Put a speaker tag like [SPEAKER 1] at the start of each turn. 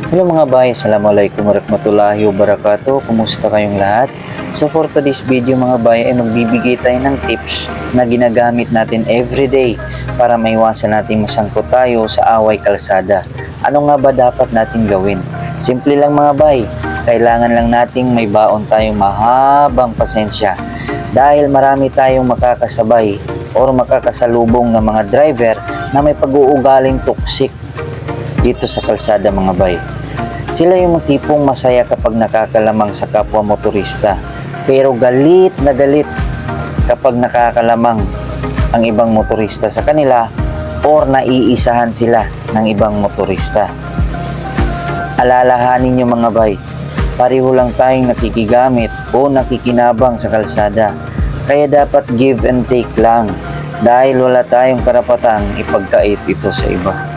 [SPEAKER 1] Hello mga bay, Assalamualaikum warahmatullahi wabarakatuh. Kumusta kayong lahat? So for today's video mga bay ay magbibigay tayo ng tips na ginagamit natin everyday para maiwasan natin masangkot tayo sa away kalsada. Ano nga ba dapat natin gawin? Simple lang mga bay, kailangan lang nating may baon tayong mahabang pasensya dahil marami tayong makakasabay or makakasalubong ng mga driver na may pag-uugaling toxic dito sa kalsada mga bay. Sila yung tipong masaya kapag nakakalamang sa kapwa motorista, pero galit na galit kapag nakakalamang ang ibang motorista sa kanila or naiisahan sila ng ibang motorista. Alalahanin nyo mga bay, pareho lang tayong nakikigamit o nakikinabang sa kalsada, kaya dapat give and take lang dahil wala tayong karapatang ipagkait ito sa iba.